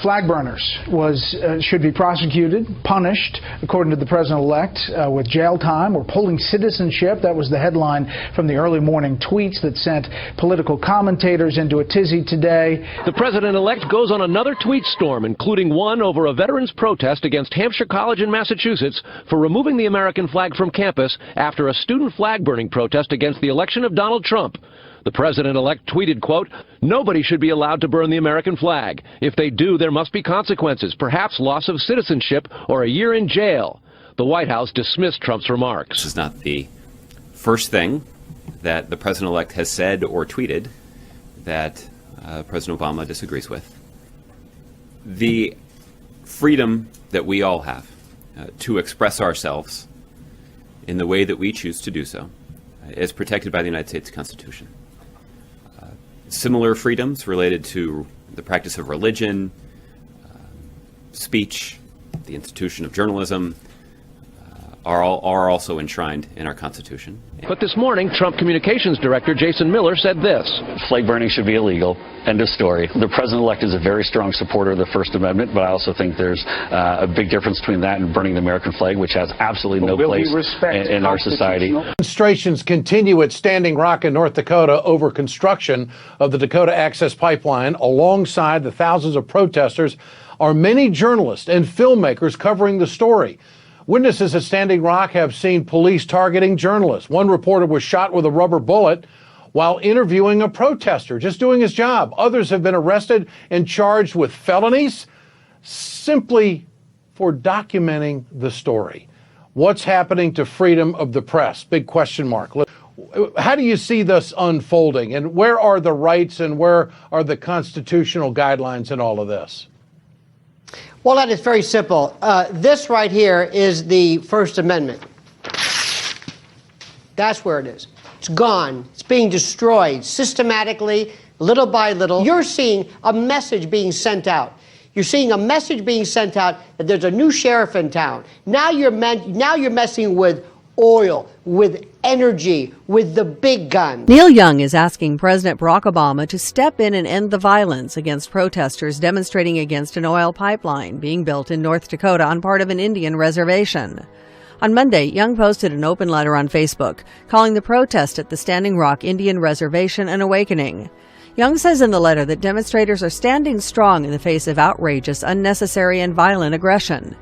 Flag burners should be prosecuted, punished, according to the president-elect, with jail time or pulling citizenship. That was the headline from the early morning tweets that sent political commentators into a tizzy today. The president-elect goes on another tweet storm, including one over a veterans' protest against Hampshire College in Massachusetts for removing the American flag from campus after a student flag-burning protest against the election of Donald Trump. The president-elect tweeted, quote, "Nobody should be allowed to burn the American flag. If they do, there must be consequences, perhaps loss of citizenship or a year in jail." The White House dismissed Trump's remarks. This is not the first thing that the president-elect has said or tweeted that President Obama disagrees with. The freedom that we all have to express ourselves in the way that we choose to do so is protected by the United States Constitution. Similar freedoms related to the practice of religion, speech, the institution of journalism, are also enshrined in our Constitution. But this morning, Trump Communications Director Jason Miller said this. Flag burning should be illegal. End of story. The president-elect is a very strong supporter of the First Amendment, but I also think there's a big difference between that and burning the American flag, which has absolutely no place in our society. Demonstrations continue at Standing Rock in North Dakota over construction of the Dakota Access Pipeline. Alongside the thousands of protesters are many journalists and filmmakers covering the story. Witnesses at Standing Rock have seen police targeting journalists. One reporter was shot with a rubber bullet while interviewing a protester, just doing his job. Others have been arrested and charged with felonies simply for documenting the story. What's happening to freedom of the press? Big question mark. How do you see this unfolding? And where are the rights and where are the constitutional guidelines in all of this? Well, that is very simple. This right here is the First Amendment. That's where it is. It's gone. It's being destroyed systematically, little by little. You're seeing a message being sent out. You're seeing a message being sent out that there's a new sheriff in town. Now you're messing with oil, with energy, with the big gun. Neil Young is asking President Barack Obama to step in and end the violence against protesters demonstrating against an oil pipeline being built in North Dakota on part of an Indian reservation. On Monday, Young posted an open letter on Facebook calling the protest at the Standing Rock Indian Reservation an awakening. Young says in the letter that demonstrators are standing strong in the face of outrageous, unnecessary, and violent aggression.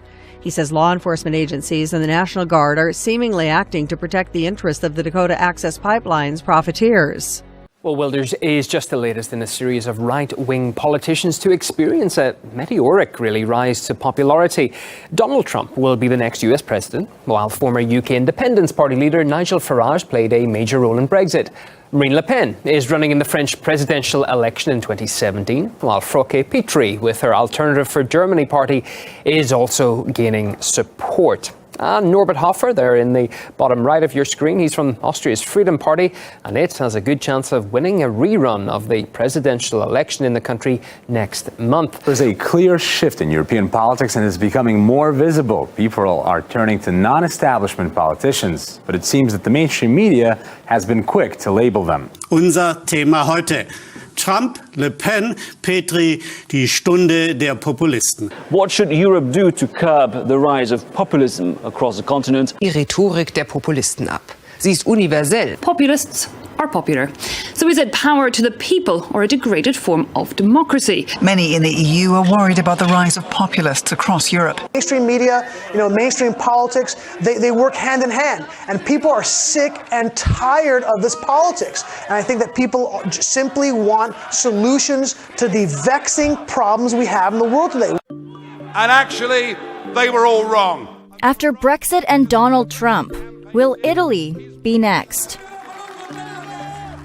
He says law enforcement agencies and the National Guard are seemingly acting to protect the interests of the Dakota Access Pipeline's profiteers. Well, Wilders is just the latest in a series of right-wing politicians to experience a meteoric, rise to popularity. Donald Trump will be the next US president, while former UK Independence Party leader Nigel Farage played a major role in Brexit. Marine Le Pen is running in the French presidential election in 2017, while Frauke Petry, with her Alternative for Germany party, is also gaining support. And Norbert Hofer, there in the bottom right of your screen, he's from Austria's Freedom Party, and it has a good chance of winning a rerun of the presidential election in the country next month. There's a clear shift in European politics, and it's becoming more visible. People are turning to non-establishment politicians, but it seems that the mainstream media has been quick to label them. Unser Thema heute. Trump, Le Pen, Petry, die Stunde der Populisten. What should Europe do to curb the rise of populism across the continent? Die Rhetorik der Populisten ab. Sie ist universell. Populists are popular. So is it power to the people or a degraded form of democracy? Many in the EU are worried about the rise of populists across Europe. Mainstream media, mainstream politics, they work hand in hand. And people are sick and tired of this politics. And I think that people simply want solutions to the vexing problems we have in the world today. And actually, they were all wrong. After Brexit and Donald Trump, will Italy be next?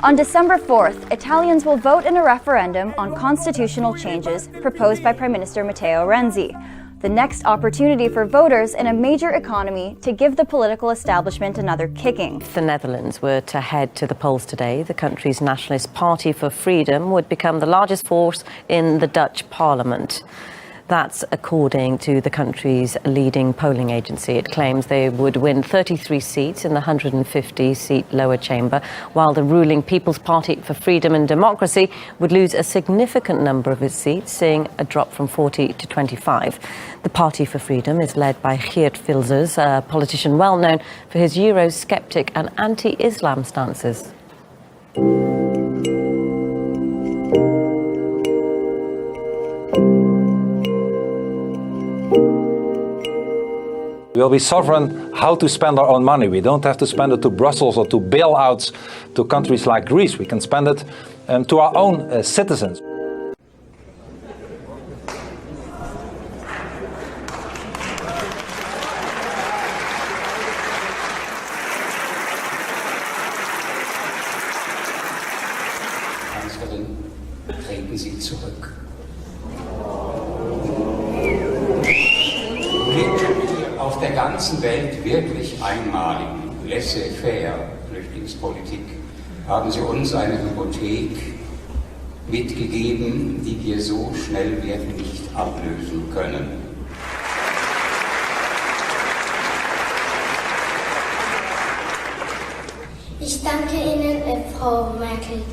On December 4th, Italians will vote in a referendum on constitutional changes proposed by Prime Minister Matteo Renzi, the next opportunity for voters in a major economy to give the political establishment another kicking. If the Netherlands were to head to the polls today, the country's Nationalist Party for Freedom would become the largest force in the Dutch parliament. That's according to the country's leading polling agency. It claims they would win 33 seats in the 150-seat lower chamber, while the ruling People's Party for Freedom and Democracy would lose a significant number of its seats, seeing a drop from 40 to 25. The Party for Freedom is led by Geert Wilders, a politician well known for his Eurosceptic and anti-Islam stances. We'll be sovereign how to spend our own money. We don't have to spend it to Brussels or to bailouts to countries like Greece. We can spend it to our own citizens. Kanzlerin, treten Sie zurück. Auf der ganzen Welt wirklich einmaligen Laissez-faire-Flüchtlingspolitik haben Sie uns eine Hypothek mitgegeben, die wir so schnell werden nicht ablösen können. Ich danke Ihnen, Frau Merkel.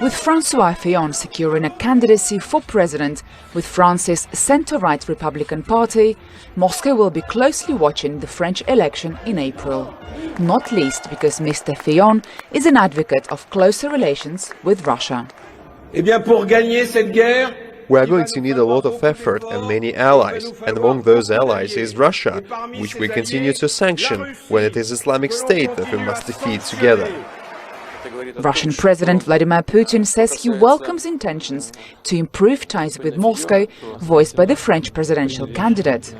With François Fillon securing a candidacy for president with France's centre-right Republican Party, Moscow will be closely watching the French election in April. Not least because Mr. Fillon is an advocate of closer relations with Russia. Eh bien, pour gagner cette guerre, we are going to need a lot of effort and many allies, and among those allies is Russia, which we continue to sanction when it is Islamic State that we must defeat together. Russian President Vladimir Putin says he welcomes intentions to improve ties with Moscow, voiced by the French presidential candidate.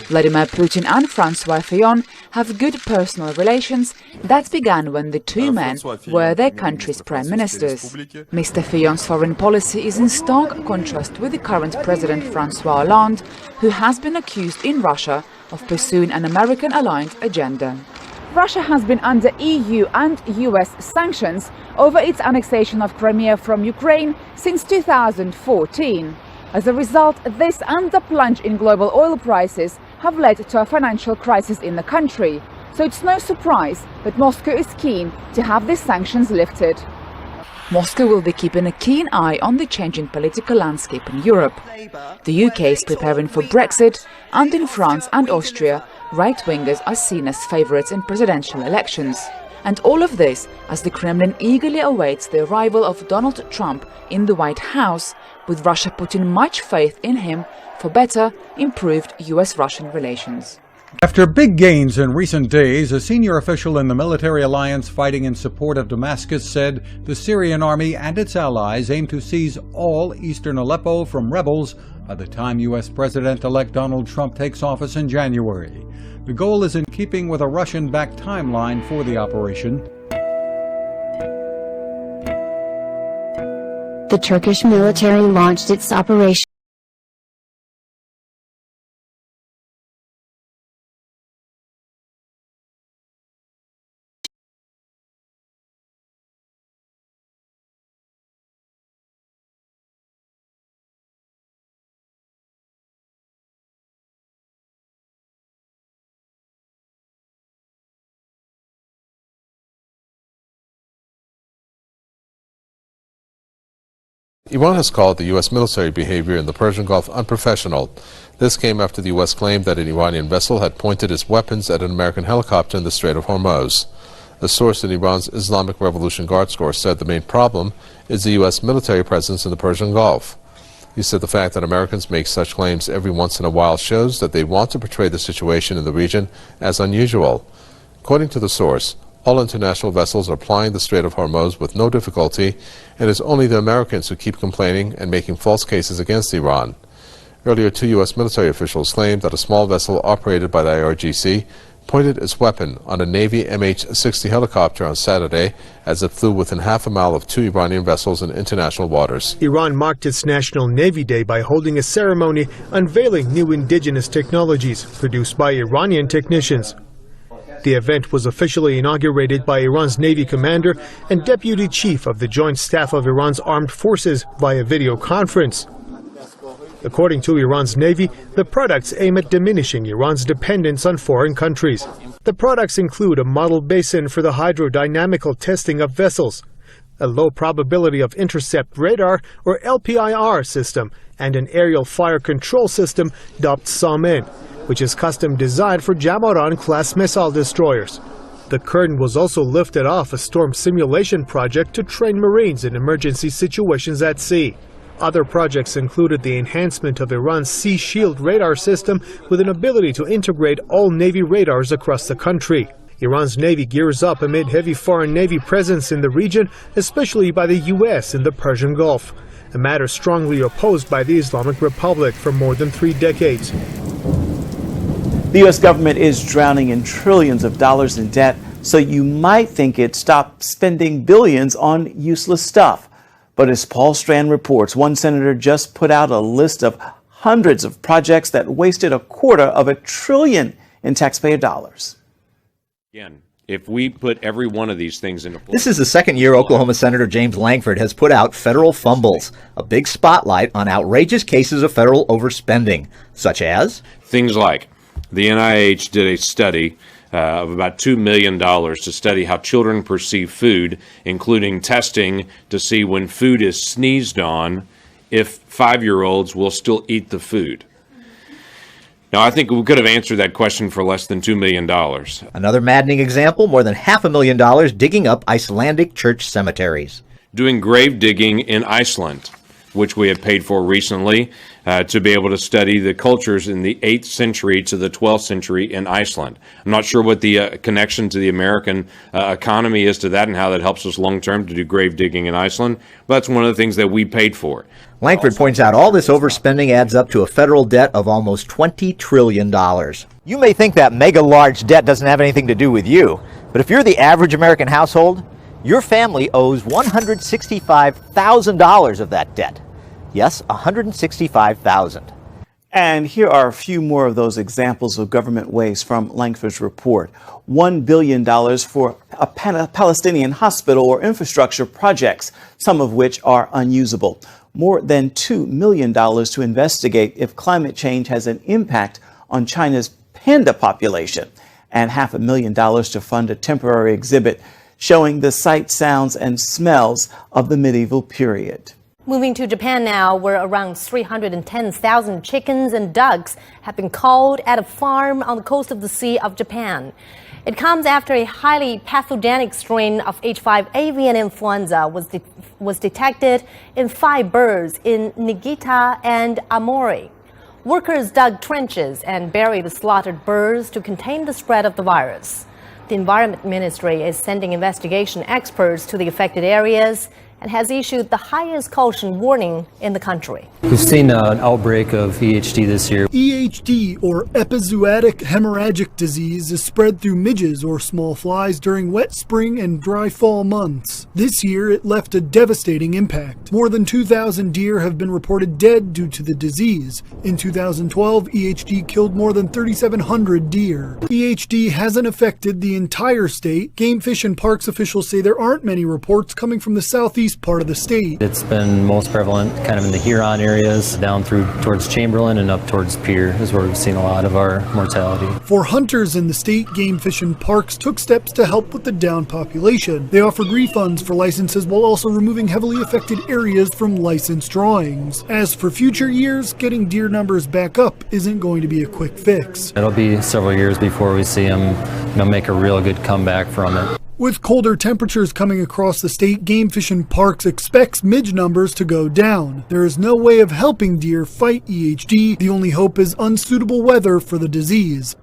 Vladimir Putin and François Fillon have good personal relations that began when the two men were their country's prime ministers. Mr. Fillon's foreign policy is in stark contrast with the current president François Hollande, who has been accused in Russia of pursuing an American-aligned agenda. Russia has been under EU and US sanctions over its annexation of Crimea from Ukraine since 2014. As a result, this and the plunge in global oil prices have led to a financial crisis in the country. So it's no surprise that Moscow is keen to have these sanctions lifted. Moscow will be keeping a keen eye on the changing political landscape in Europe. The UK is preparing for Brexit, and in France and Austria, right-wingers are seen as favourites in presidential elections. And all of this as the Kremlin eagerly awaits the arrival of Donald Trump in the White House, with Russia putting much faith in him for better, improved US-Russian relations. After big gains in recent days, a senior official in the military alliance fighting in support of Damascus said the Syrian army and its allies aim to seize all eastern Aleppo from rebels by the time U.S. President-elect Donald Trump takes office in January. The goal is in keeping with a Russian-backed timeline for the operation. The Turkish military launched its operation. Iran has called the U.S. military behavior in the Persian Gulf unprofessional. This came after the U.S. claimed that an Iranian vessel had pointed its weapons at an American helicopter in the Strait of Hormuz. A source in Iran's Islamic Revolution Guards Corps said the main problem is the U.S. military presence in the Persian Gulf. He said the fact that Americans make such claims every once in a while shows that they want to portray the situation in the region as unusual. According to the source, all international vessels are plying the Strait of Hormuz with no difficulty, and it's only the Americans who keep complaining and making false cases against Iran. Earlier, two U.S. military officials claimed that a small vessel operated by the IRGC pointed its weapon on a Navy MH-60 helicopter on Saturday as it flew within half a mile of 2 Iranian vessels in international waters. Iran marked its National Navy Day by holding a ceremony unveiling new indigenous technologies produced by Iranian technicians. The event was officially inaugurated by Iran's Navy commander and Deputy Chief of the Joint Staff of Iran's Armed Forces via video conference. According to Iran's Navy, the products aim at diminishing Iran's dependence on foreign countries. The products include a model basin for the hydrodynamical testing of vessels, a low probability of intercept radar or LPIR system, and an aerial fire control system dubbed Samen, which is custom designed for Jamaran-class missile destroyers. The curtain was also lifted off a storm simulation project to train Marines in emergency situations at sea. Other projects included the enhancement of Iran's Sea Shield radar system with an ability to integrate all Navy radars across the country. Iran's Navy gears up amid heavy foreign Navy presence in the region, especially by the U.S. in the Persian Gulf, a matter strongly opposed by the Islamic Republic for more than 3 decades. The U.S. government is drowning in trillions of dollars in debt, so you might think it stopped spending billions on useless stuff. But as Paul Strand reports, one senator just put out a list of hundreds of projects that wasted $250 billion in taxpayer dollars. Again, if we put every one of these things into place. This is the second year Oklahoma Senator James Lankford has put out federal fumbles, a big spotlight on outrageous cases of federal overspending, such as things like the NIH did a study of about $2 million to study how children perceive food, including testing to see when food is sneezed on, if 5-year-olds will still eat the food. Now, I think we could have answered that question for less than $2 million. Another maddening example, more than $500,000 digging up Icelandic church cemeteries. Doing grave digging in Iceland, which we have paid for recently, to be able to study the cultures in the 8th century to the 12th century in Iceland. I'm not sure what the connection to the American economy is to that and how that helps us long term to do grave digging in Iceland, but that's one of the things that we paid for. Lankford points out all this overspending adds up to a federal debt of almost $20 trillion. You may think that mega-large debt doesn't have anything to do with you, but if you're the average American household, your family owes $165,000 of that debt. Yes, $165,000. And here are a few more of those examples of government waste from Lankford's report. $1 billion for a Palestinian hospital or infrastructure projects, some of which are unusable. More than $2 million to investigate if climate change has an impact on China's panda population. And $500,000 to fund a temporary exhibit showing the sights, sounds, and smells of the medieval period. Moving to Japan now, where around 310,000 chickens and ducks have been culled at a farm on the coast of the Sea of Japan. It comes after a highly pathogenic strain of H5 avian influenza was detected in 5 birds in Niigata and Aomori. Workers dug trenches and buried the slaughtered birds to contain the spread of the virus. The Environment Ministry is sending investigation experts to the affected areas and has issued the highest caution warning in the country. We've seen an outbreak of EHD this year. EHD, or epizootic hemorrhagic disease, is spread through midges or small flies during wet spring and dry fall months. This year, it left a devastating impact. More than 2,000 deer have been reported dead due to the disease. In 2012, EHD killed more than 3,700 deer. EHD hasn't affected the entire state. Game, Fish, and Parks officials say there aren't many reports coming from the southeast part of the state. It's been most prevalent kind of in the Huron areas, down through towards Chamberlain and up towards Pierre is where we've seen a lot of our mortality. For hunters in the state, Game, Fish, and Parks took steps to help with the down population. They offered refunds for licenses while also removing heavily affected areas from license drawings. As for future years, getting deer numbers back up isn't going to be a quick fix. It'll be several years before we see them, make a real good comeback from it. With colder temperatures coming across the state, Game, Fish, and Parks expects midge numbers to go down. There is no way of helping deer fight EHD. The only hope is unsuitable weather for the disease.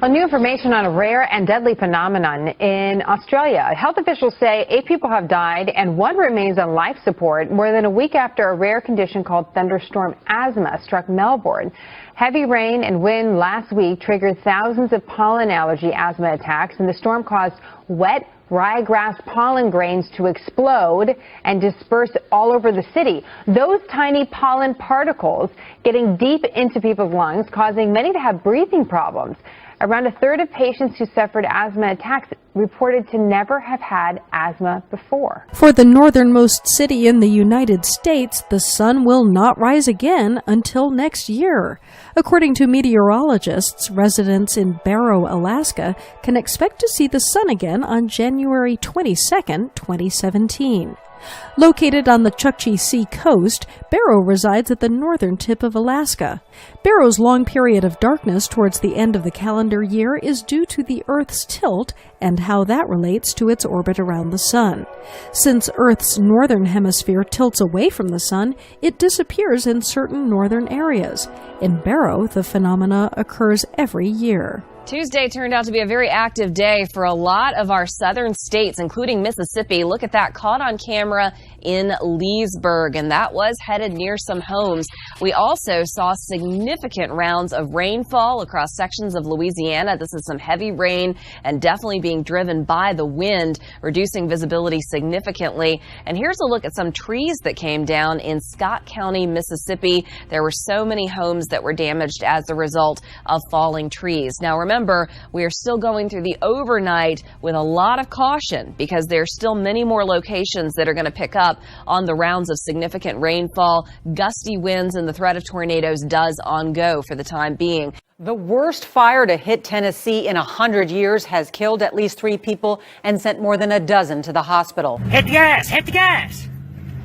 Well, new information on a rare and deadly phenomenon in Australia. Health officials say 8 people have died and 1 remains on life support more than a week after a rare condition called thunderstorm asthma struck Melbourne. Heavy rain and wind last week triggered thousands of pollen allergy asthma attacks, and the storm caused wet ryegrass pollen grains to explode and disperse all over the city. Those tiny pollen particles getting deep into people's lungs, causing many to have breathing problems. Around a third of patients who suffered asthma attacks reported to never have had asthma before. For the northernmost city in the United States, the sun will not rise again until next year. According to meteorologists, residents in Barrow, Alaska, can expect to see the sun again on January 22, 2017. Located on the Chukchi Sea coast, Barrow resides at the northern tip of Alaska. Barrow's long period of darkness towards the end of the calendar year is due to the Earth's tilt and how that relates to its orbit around the sun. Since Earth's northern hemisphere tilts away from the sun, it disappears in certain northern areas. In Barrow, the phenomena occurs every year. Tuesday turned out to be a very active day for a lot of our southern states, including Mississippi. Look at that, caught on camera in Leesburg, and that was headed near some homes. We also saw significant rounds of rainfall across sections of Louisiana. This is some heavy rain and definitely being driven by the wind, reducing visibility significantly. And here's a look at some trees that came down in Scott County, Mississippi. There were so many homes that were damaged as a result of falling trees. Now remember, we are still going through the overnight with a lot of caution because there's still many more locations that are going to pick up on the rounds of significant rainfall. Gusty winds and the threat of tornadoes does on go for the time being. The worst fire to hit Tennessee in 100 years has killed at least 3 people and sent more than a dozen to the hospital. Hit the gas! Hit the gas!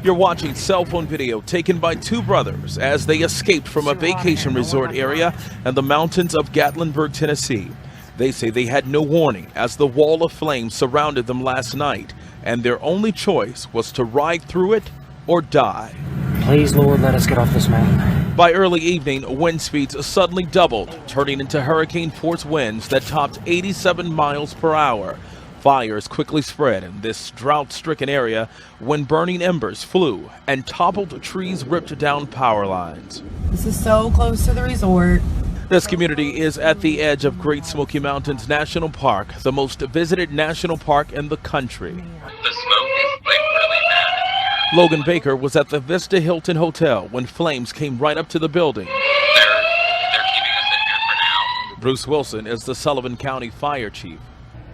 You're watching cell phone video taken by 2 brothers as they escaped from a vacation resort area in the mountains of Gatlinburg, Tennessee. They say they had no warning as the wall of flames surrounded them last night, and their only choice was to ride through it or die. Please, Lord, let us get off this mountain. By early evening, wind speeds suddenly doubled, turning into hurricane-force winds that topped 87 miles per hour. Fires quickly spread in this drought-stricken area when burning embers flew and toppled trees ripped down power lines. This is so close to the resort. This community is at the edge of Great Smoky Mountains National Park, the most visited national park in the country. The smoke is really bad. Logan Baker was at the Vista Hilton Hotel when flames came right up to the building. They're keeping us in here for now. Bruce Wilson is the Sullivan County Fire Chief.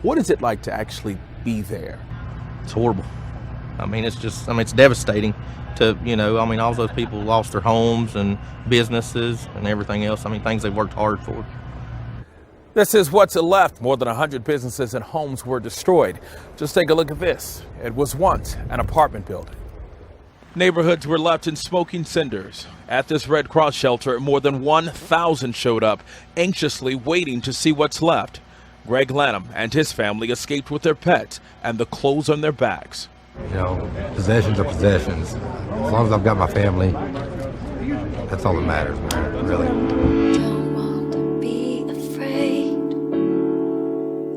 What is it like to actually be there? It's horrible. It's devastating to, all those people lost their homes and businesses and everything else. Things they've worked hard for. This is what's left. More than 100 businesses and homes were destroyed. Just take a look at this. It was once an apartment building. Neighborhoods were left in smoking cinders. At this Red Cross shelter, more than 1,000 showed up, anxiously waiting to see what's left. Greg Lanham and his family escaped with their pets and the clothes on their backs. Possessions are possessions. As long as I've got my family, that's all that matters, man, really. Don't want to be afraid,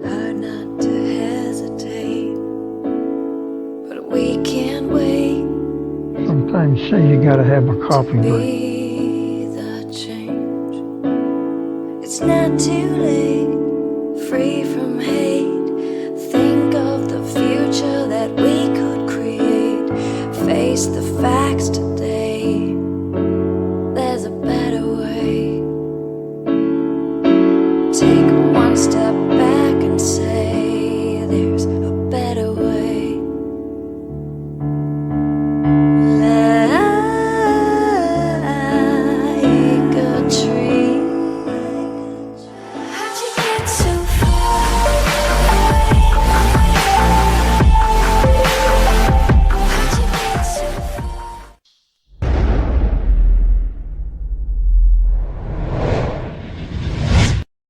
hard not to hesitate, but we can't wait. Sometimes say you gotta have a coffee break. Be the change. It's not too late, free from hate. Think of the future that we could create. Face the facts to